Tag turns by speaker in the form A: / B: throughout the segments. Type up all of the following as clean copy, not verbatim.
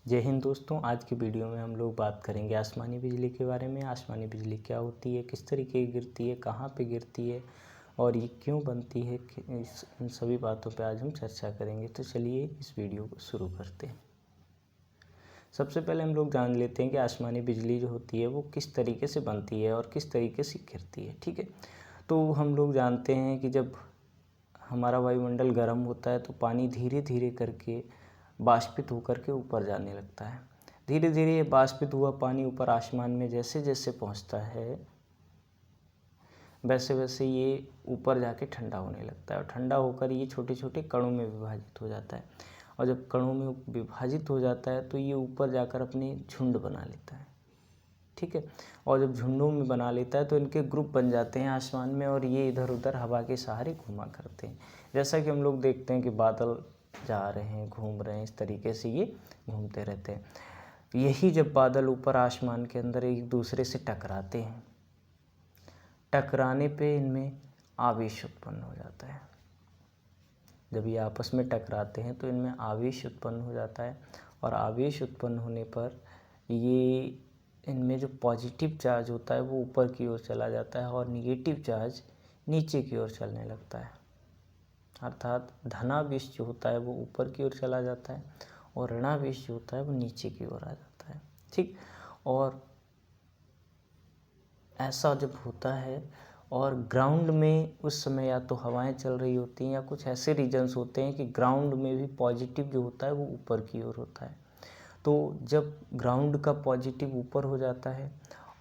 A: जय हिंद दोस्तों। आज की वीडियो में हम लोग बात करेंगे आसमानी बिजली के बारे में। आसमानी बिजली क्या होती है, किस तरीके की गिरती है, कहाँ पे गिरती है और ये क्यों बनती है, इन सभी बातों पे आज हम चर्चा करेंगे। तो चलिए इस वीडियो को शुरू करते हैं। सबसे पहले हम लोग जान लेते हैं कि आसमानी बिजली जो होती है वो किस तरीके से बनती है और किस तरीके से गिरती है। ठीक है, तो हम लोग जानते हैं कि जब हमारा वायुमंडल गर्म होता है तो पानी धीरे धीरे करके बाष्पित होकर के ऊपर जाने लगता है। धीरे धीरे ये बाष्पित हुआ पानी ऊपर आसमान में जैसे जैसे पहुंचता है वैसे वैसे ये ऊपर जाके ठंडा होने लगता है और ठंडा होकर ये छोटे छोटे कणों में विभाजित हो जाता है। और जब कणों में विभाजित हो जाता है तो ये ऊपर जाकर अपने झुंड बना लेता है। ठीक है, और जब झुंडों में बना लेता है तो इनके ग्रुप बन जाते हैं आसमान में और ये इधर उधर हवा के सहारे घूमा करते हैं। जैसा कि हम लोग देखते हैं कि बादल जा रहे हैं, घूम रहे हैं, इस तरीके से ये घूमते रहते हैं। यही जब बादल ऊपर आसमान के अंदर एक दूसरे से टकराते हैं, टकराने पे इनमें आवेश उत्पन्न हो जाता है। जब ये आपस में टकराते हैं तो इनमें आवेश उत्पन्न हो जाता है और आवेश उत्पन्न होने पर ये इनमें जो पॉजिटिव चार्ज होता है वो ऊपर की ओर चला जाता है और निगेटिव चार्ज नीचे की ओर चलने लगता है। अर्थात धनावेश जो होता है वो ऊपर की ओर चला जाता है और ऋणावेश जो होता है वो नीचे की ओर आ जाता है। ठीक, और ऐसा जब होता है और ग्राउंड में उस समय या तो हवाएं चल रही होती हैं या कुछ ऐसे रीजन्स होते हैं कि ग्राउंड में भी पॉजिटिव जो होता है वो ऊपर की ओर होता है। तो जब ग्राउंड का पॉजिटिव ऊपर हो जाता है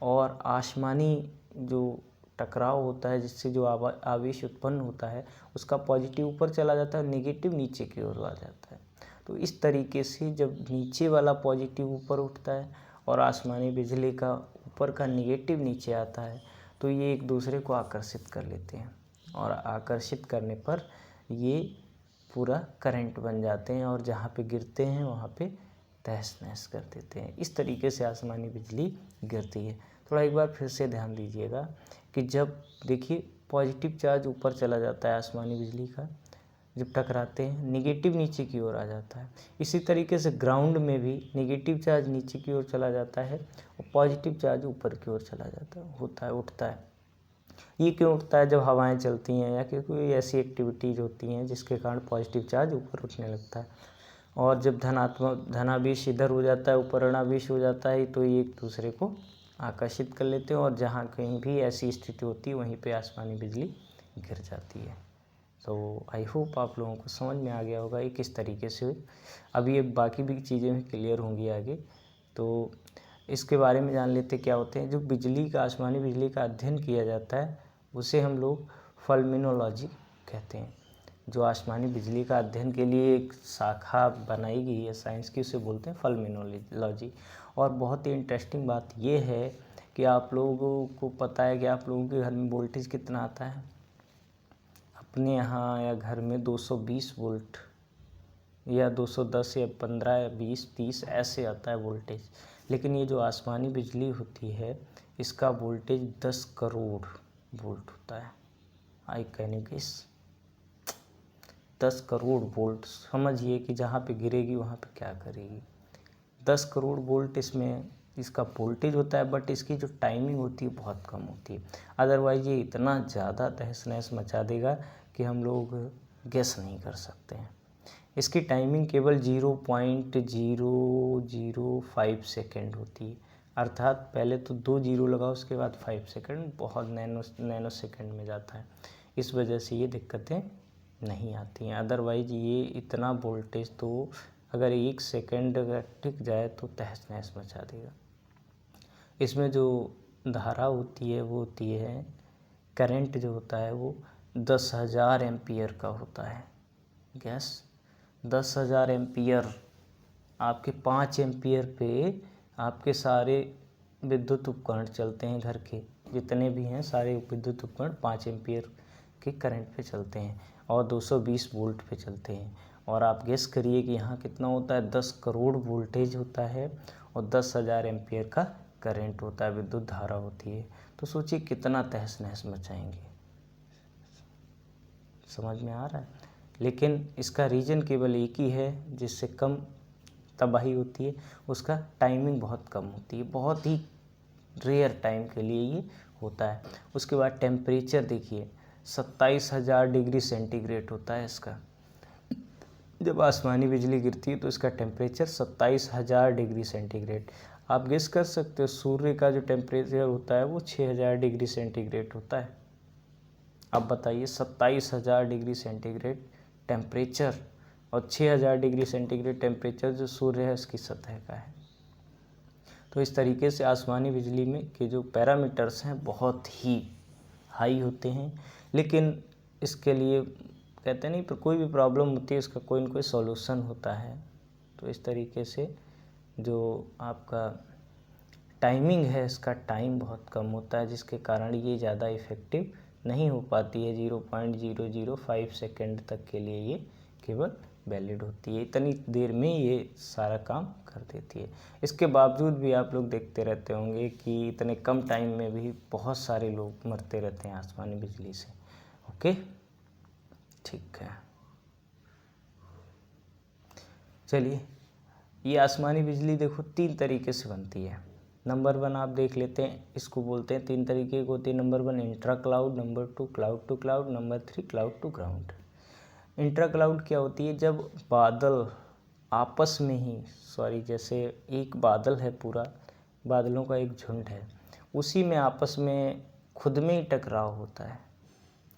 A: और आसमानी जो टकराव होता है जिससे जो आवेश उत्पन्न होता है उसका पॉजिटिव ऊपर चला जाता है, नेगेटिव नीचे की ओर आ जाता है। तो इस तरीके से जब नीचे वाला पॉजिटिव ऊपर उठता है और आसमानी बिजली का ऊपर का नेगेटिव नीचे आता है तो ये एक दूसरे को आकर्षित कर लेते हैं और आकर्षित करने पर ये पूरा करंट बन जाते हैं और जहाँ पे गिरते हैं वहाँ पे तहस नहस कर देते हैं। इस तरीके से आसमानी बिजली गिरती है। थोड़ा एक बार फिर से ध्यान दीजिएगा कि जब देखिए पॉजिटिव चार्ज ऊपर चला जाता है आसमानी बिजली का, जब टकराते हैं निगेटिव नीचे की ओर आ जाता है। इसी तरीके से ग्राउंड में भी निगेटिव चार्ज नीचे की ओर चला जाता है और पॉजिटिव चार्ज ऊपर की ओर चला जाता है, होता है, उठता है। ये क्यों उठता है? जब हवाएं चलती हैं या कोई ऐसी एक्टिविटीज़ होती हैं जिसके कारण पॉजिटिव चार्ज ऊपर उठने लगता है। और जब धनावेश इधर हो जाता है, ऊपर ऋणावेश हो जाता है, तो ये एक दूसरे को आकर्षित कर लेते हैं और जहाँ कहीं भी ऐसी स्थिति होती है वहीं पे आसमानी बिजली गिर जाती है। तो आई होप आप लोगों को समझ में आ गया होगा ये किस तरीके से हुई। अब ये बाकी भी चीज़ें भी क्लियर होंगी आगे, तो इसके बारे में जान लेते क्या होते हैं। जो बिजली का, आसमानी बिजली का अध्ययन किया जाता है उसे हम लोग फल्मिनोलॉजी कहते हैं। जो आसमानी बिजली का अध्ययन के लिए एक शाखा बनाई गई है साइंस की, उसे बोलते हैं फल्मिनोलॉजी। और बहुत ही इंटरेस्टिंग बात यह है कि आप लोगों को पता है कि आप लोगों के घर में वोल्टेज कितना आता है? अपने यहाँ या घर में 220 वोल्ट या 210 या 15 या 20 30 ऐसे आता है वोल्टेज। लेकिन ये जो आसमानी बिजली होती है इसका वोल्टेज 10 करोड़ वोल्ट होता है। I can you guess? 10 crore volt. समझिए कि जहाँ पे गिरेगी वहाँ पे क्या करेगी। 10 करोड़ वोल्ट इसमें इसका वोल्टेज होता है, बट इसकी जो टाइमिंग होती है बहुत कम होती है। अदरवाइज ये इतना ज़्यादा तहस नहस मचा देगा कि हम लोग गेस नहीं कर सकते हैं। इसकी टाइमिंग केवल 0.005 सेकेंड होती है। अर्थात पहले तो 2 जीरो लगाओ, उसके बाद 5 सेकेंड, बहुत नैनो सेकेंड में जाता है। इस वजह से ये दिक्कतें नहीं आती हैं। अदरवाइज ये इतना वोल्टेज तो अगर 1 सेकेंड अगर टिक जाए तो तहस नहस मचा देगा। इसमें जो धारा होती है वो होती है, करंट जो होता है वो 10,000 एम्पियर का होता है। Gas 10,000 ampere. आपके 5 एम्पियर पे आपके सारे विद्युत उपकरण चलते हैं, घर के जितने भी हैं सारे विद्युत उपकरण 5 एम्पियर के करंट पे चलते हैं और 220 वोल्ट पे चलते हैं। और आप गेस करिए कि यहाँ कितना होता है? 10 करोड़ वोल्टेज होता है और 10,000 एम्पियर का करंट होता है, विद्युत धारा होती है। तो सोचिए कितना तहस नहस मचाएंगे। समझ में आ रहा है? लेकिन इसका रीज़न केवल एक ही है, जिससे कम तबाही होती है उसका टाइमिंग बहुत कम होती है, बहुत ही रेयर टाइम के लिए ये होता है। उसके बाद टेम्परेचर देखिए 27,000 डिग्री सेंटीग्रेड होता है इसका। जब आसमानी बिजली गिरती है तो इसका टेम्परेचर 27,000 डिग्री सेंटीग्रेड। आप गेस कर सकते हो सूर्य का जो टेम्परेचर होता है वो 6,000 डिग्री सेंटीग्रेड होता है। अब बताइए 27,000 डिग्री सेंटीग्रेड टेम्परेचर और 6,000 डिग्री सेंटीग्रेड टेम्परेचर जो सूर्य है उसकी सतह का है। तो इस तरीके से आसमानी बिजली में के जो पैरामीटर्स हैं बहुत ही हाई होते हैं, लेकिन इसके लिए कहते नहीं, पर कोई भी प्रॉब्लम होती है इसका कोई न कोई सॉल्यूशन होता है। तो इस तरीके से जो आपका टाइमिंग है इसका टाइम बहुत कम होता है, जिसके कारण ये ज़्यादा इफ़ेक्टिव नहीं हो पाती है। 0.005 सेकेंड तक के लिए ये केवल वैलिड होती है, इतनी देर में ये सारा काम कर देती है। इसके बावजूद भी आप लोग देखते रहते होंगे कि इतने कम टाइम में भी बहुत सारे लोग मरते रहते हैं आसमानी बिजली से। ओके, ठीक है। चलिए, ये आसमानी बिजली देखो 3 तरीके से बनती है। नंबर 1 आप देख लेते हैं, इसको बोलते हैं 3 तरीके की होती है। Number 1 intra cloud, number 2 cloud to cloud, number 3 cloud to ground. Intra cloud क्या होती है? जब बादल आपस में ही जैसे एक बादल है, पूरा बादलों का एक झुंड है, उसी में आपस में खुद में ही टकराव होता है।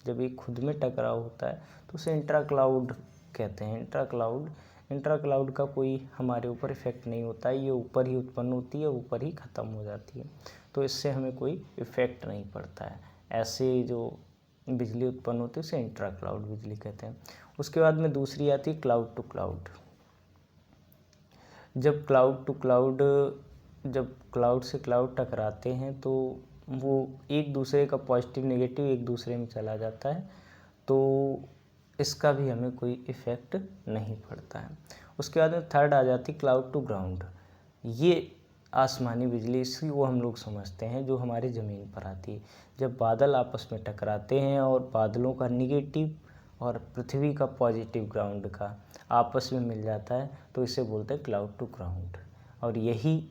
A: जब ये खुद में टकराव होता है तो उसे इंट्रा क्लाउड कहते हैं। इंट्रा क्लाउड का कोई हमारे ऊपर इफ़ेक्ट नहीं होता है, ये ऊपर ही उत्पन्न होती है, ऊपर ही ख़त्म हो जाती है, तो इससे हमें कोई इफ़ेक्ट नहीं पड़ता है। ऐसे जो बिजली उत्पन्न होती है उसे इंट्रा क्लाउड बिजली कहते हैं। उसके बाद में दूसरी आती है क्लाउड टू क्लाउड। जब क्लाउड से क्लाउड टकराते हैं तो वो एक दूसरे का पॉजिटिव नेगेटिव एक दूसरे में चला जाता है, तो इसका भी हमें कोई इफ़ेक्ट नहीं पड़ता है। उसके बाद में थर्ड आ जाती क्लाउड टू ग्राउंड। ये आसमानी बिजली इसी वो हम लोग समझते हैं जो हमारे ज़मीन पर आती है। जब बादल आपस में टकराते हैं और बादलों का निगेटिव और पृथ्वी का पॉजिटिव ग्राउंड का आपस में मिल जाता है तो इसे बोलते हैं क्लाउड टू ग्राउंड, और यही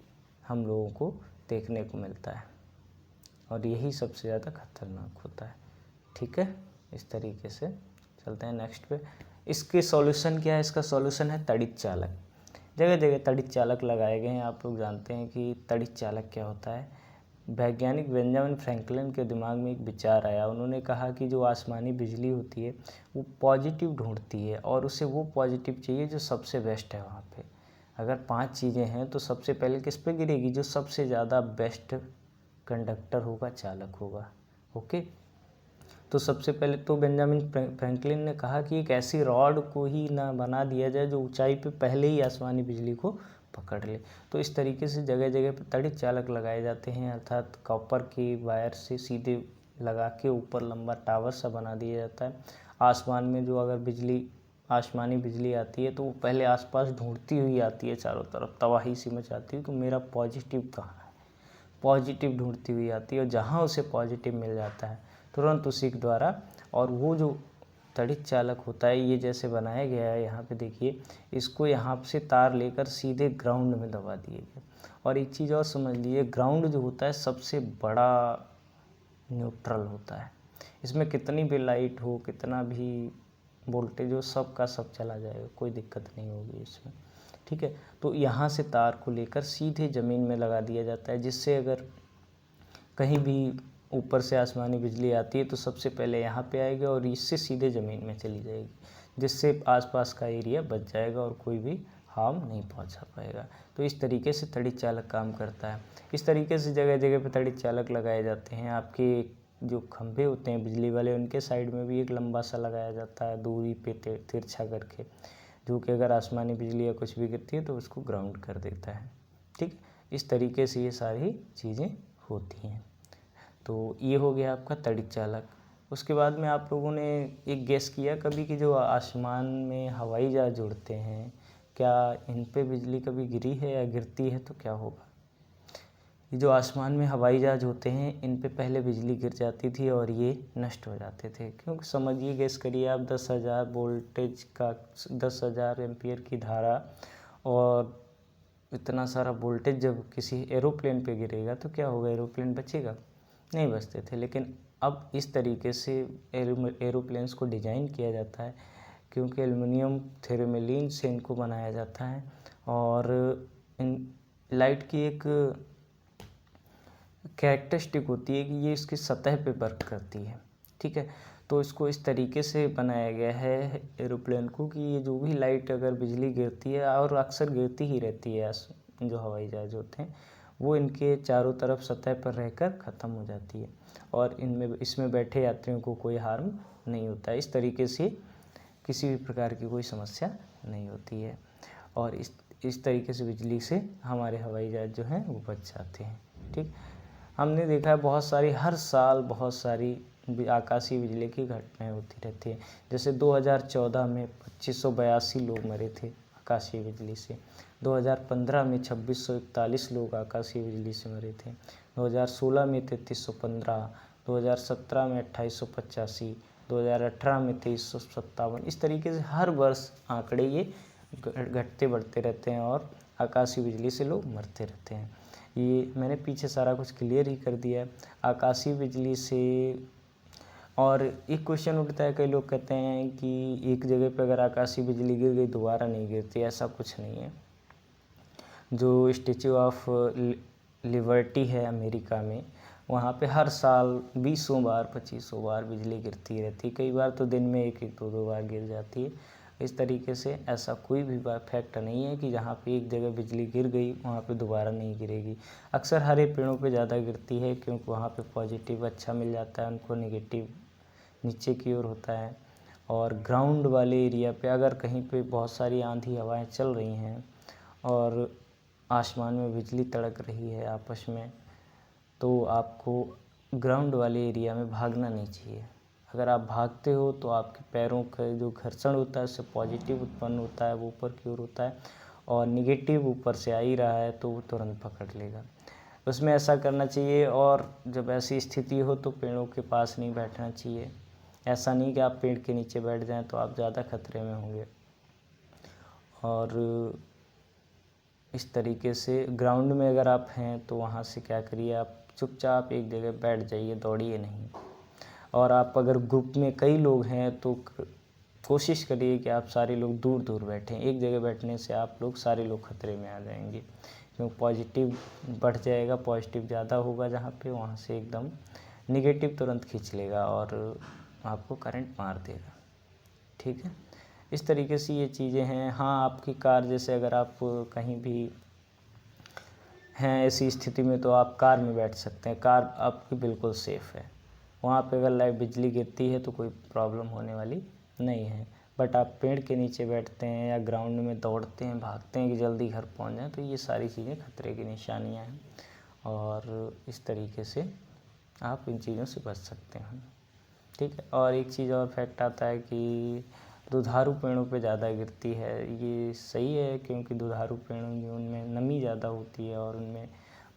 A: हम लोगों को देखने को मिलता है और यही सबसे ज़्यादा खतरनाक होता है। ठीक है, इस तरीके से चलते हैं नेक्स्ट पे। इसके सॉल्यूशन क्या है? इसका सॉल्यूशन है तड़ित चालक। जगह जगह तड़ित चालक लगाए गए हैं। आप लोग जानते हैं कि तड़ित चालक क्या होता है। वैज्ञानिक बेंजामिन फ्रैंकलिन के दिमाग में एक विचार आया। उन्होंने कहा कि जो आसमानी बिजली होती है वो पॉजिटिव ढूंढती है और उसे वो पॉजिटिव चाहिए जो सबसे बेस्ट है वहाँ पे। अगर 5 चीज़ें हैं तो सबसे पहले किस पे गिरेगी? जो सबसे ज़्यादा बेस्ट कंडक्टर होगा, चालक होगा। ओके, तो सबसे पहले तो बेंजामिन फ्रैंकलिन ने कहा कि एक ऐसी रॉड को ही ना बना दिया जाए जो ऊंचाई पे पहले ही आसमानी बिजली को पकड़ ले। तो इस तरीके से जगह जगह पर तड़ित चालक लगाए जाते हैं, अर्थात कॉपर के वायर से सीधे लगा के ऊपर लंबा टावर सा बना दिया जाता है। आसमान में जो अगर आसमानी बिजली आती है तो वो पहले आसपास ढूंढती हुई आती है, चारों तरफ तबाही सी मचाती है कि मेरा पॉजिटिव कहाँ है। पॉजिटिव ढूंढती हुई आती है और जहाँ उसे पॉजिटिव मिल जाता है तुरंत उसी के द्वारा, और वो जो तड़ित चालक होता है ये जैसे बनाया गया है यहाँ पे देखिए, इसको यहाँ से तार लेकर सीधे ग्राउंड में दबा दिए गए। और एक चीज़ और समझ लीजिए, ग्राउंड जो होता है सबसे बड़ा न्यूट्रल होता है। इसमें कितनी भी लाइट हो, कितना भी वोल्टेज हो, सब का सब चला जाएगा, कोई दिक्कत नहीं होगी इसमें। ठीक है, तो यहाँ से तार को लेकर सीधे ज़मीन में लगा दिया जाता है, जिससे अगर कहीं भी ऊपर से आसमानी बिजली आती है तो सबसे पहले यहाँ पे आएगी और इससे सीधे ज़मीन में चली जाएगी, जिससे आसपास का एरिया बच जाएगा और कोई भी हार्म नहीं पहुँचा पाएगा। तो इस तरीके से तड़ित चालक काम करता है। इस तरीके से जगह जगह पे तड़ित चालक लगाए जाते हैं। आपके जो खंभे होते हैं बिजली वाले, उनके साइड में भी एक लंबा सा लगाया जाता है दूरी पे तिरछा करके, जो कि अगर आसमानी बिजली या कुछ भी गिरती है तो उसको ग्राउंड कर देता है। ठीक, इस तरीके से ये सारी चीज़ें होती हैं। तो ये हो गया आपका तड़ित चालक। उसके बाद में आप लोगों ने एक गेस किया कभी कि जो आसमान में हवाई जहाज उड़ते हैं, क्या इन पे बिजली कभी गिरी है या गिरती है तो क्या होगा? ये जो आसमान में हवाई जहाज होते हैं इन पे पहले बिजली गिर जाती थी और ये नष्ट हो जाते थे। क्योंकि समझिए, गेस करिए आप, 10,000 वोल्टेज का 10,000 एम्पियर की धारा और इतना सारा वोल्टेज जब किसी एरोप्लेन पे गिरेगा तो क्या होगा, एरोप्लेन बचेगा? नहीं बचते थे। लेकिन अब इस तरीके से एरोप्लेन्स को डिज़ाइन किया जाता है, क्योंकि एल्युमिनियम थेरेमिलीन से इनको बनाया जाता है। और इन लाइट की एक कैरेक्टरिस्टिक होती है कि ये इसकी सतह पे वर्क करती है, ठीक है। तो इसको इस तरीके से बनाया गया है एरोप्लेन को कि ये जो भी लाइट अगर बिजली गिरती है, और अक्सर गिरती ही रहती है, जो हवाई जहाज होते हैं वो इनके चारों तरफ सतह पर रहकर ख़त्म हो जाती है, और इसमें बैठे यात्रियों को कोई हार्म नहीं होता है। इस तरीके से किसी भी प्रकार की कोई समस्या नहीं होती है, और इस तरीके से बिजली से हमारे हवाई जहाज जो हैं वो बच जाते हैं, ठीक। हमने देखा है बहुत सारी, हर साल बहुत सारी आकाशीय बिजली की घटनाएं होती रहती हैं। जैसे 2014 में 2582 लोग मरे थे आकाशीय बिजली से। 2015 में 2641 लोग आकाशीय बिजली से मरे थे। 2016 में 3315, 2017 में 2885, 2018 में 2357। इस तरीके से हर वर्ष आंकड़े ये घटते बढ़ते रहते हैं, और आकाशीय बिजली से लोग मरते रहते हैं। ये मैंने पीछे सारा कुछ क्लियर ही कर दिया है आकाशीय बिजली से। और एक क्वेश्चन उठता है, कई लोग कहते हैं कि एक जगह पे अगर आकाशीय बिजली गिर गई दोबारा नहीं गिरती, ऐसा कुछ नहीं है। जो स्टैचू ऑफ लिबर्टी है अमेरिका में, वहाँ पे हर साल 20 बार 25 बार बिजली गिरती रहती है। कई बार तो दिन में एक दो बार गिर जाती है। इस तरीके से ऐसा कोई भी फैक्ट नहीं है कि जहाँ पे एक जगह बिजली गिर गई वहाँ पे दोबारा नहीं गिरेगी। अक्सर हरे पेड़ों पे ज़्यादा गिरती है, क्योंकि वहाँ पे पॉजिटिव अच्छा मिल जाता है उनको, नेगेटिव नीचे की ओर होता है। और ग्राउंड वाले एरिया पे अगर कहीं पे बहुत सारी आंधी हवाएं चल रही हैं और आसमान में बिजली तड़क रही है आपस में, तो आपको ग्राउंड वाले एरिया में भागना नहीं चाहिए। अगर आप भागते हो तो आपके पैरों का जो घर्षण होता है उससे पॉजिटिव उत्पन्न होता है, वो ऊपर की ओर होता है, और निगेटिव ऊपर से आ ही रहा है तो वो तुरंत पकड़ लेगा। उसमें ऐसा करना चाहिए। और जब ऐसी स्थिति हो तो पेड़ों के पास नहीं बैठना चाहिए। ऐसा नहीं कि आप पेड़ के नीचे बैठ जाएं तो आप ज़्यादा खतरे में होंगे। और इस तरीके से ग्राउंड में अगर आप हैं तो वहाँ से क्या करिए, आप चुपचाप एक जगह बैठ जाइए, दौड़िए नहीं। और आप अगर ग्रुप में कई लोग हैं तो कोशिश करिए कि आप सारे लोग दूर दूर बैठें। एक जगह बैठने से आप लोग सारे लोग खतरे में आ जाएंगे, क्योंकि पॉजिटिव बढ़ जाएगा, पॉजिटिव ज़्यादा होगा जहाँ पे, वहाँ से एकदम निगेटिव तुरंत खींच लेगा और आपको करंट मार देगा, ठीक है। इस तरीके से ये चीज़ें हैं। हाँ, आपकी कार, जैसे अगर आप कहीं भी हैं ऐसी स्थिति में तो आप कार में बैठ सकते हैं, कार आपकी बिल्कुल सेफ़ है। वहाँ पे अगर लाइट बिजली गिरती है तो कोई प्रॉब्लम होने वाली नहीं है। बट आप पेड़ के नीचे बैठते हैं या ग्राउंड में दौड़ते हैं, भागते हैं कि जल्दी घर पहुँच जाएँ, तो ये सारी चीज़ें खतरे की निशानियाँ हैं, और इस तरीके से आप इन चीज़ों से बच सकते हैं, ठीक है। और एक चीज़ और फैक्ट आता है कि दुधारू पेड़ों पे ज़्यादा गिरती है। ये सही है, क्योंकि दुधारू पेड़ों में उनमें नमी ज़्यादा होती है और उनमें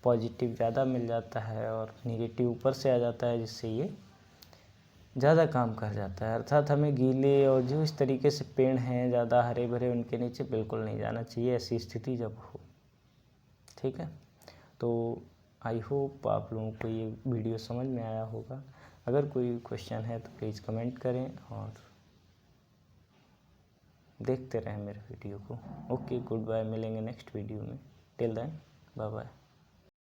A: पॉजिटिव ज़्यादा मिल जाता है और निगेटिव ऊपर से आ जाता है, जिससे ये ज़्यादा काम कर जाता है। अर्थात हमें गीले और जो इस तरीके से पेड़ हैं ज़्यादा हरे भरे, उनके नीचे बिल्कुल नहीं जाना चाहिए ऐसी स्थिति जब हो, ठीक है। तो आई होप आप लोगों को ये वीडियो समझ में आया होगा। अगर कोई क्वेश्चन है तो प्लीज़ कमेंट करें और देखते रहें मेरे वीडियो को। ओके, गुड बाय, मिलेंगे नेक्स्ट वीडियो में। Till then bye bye.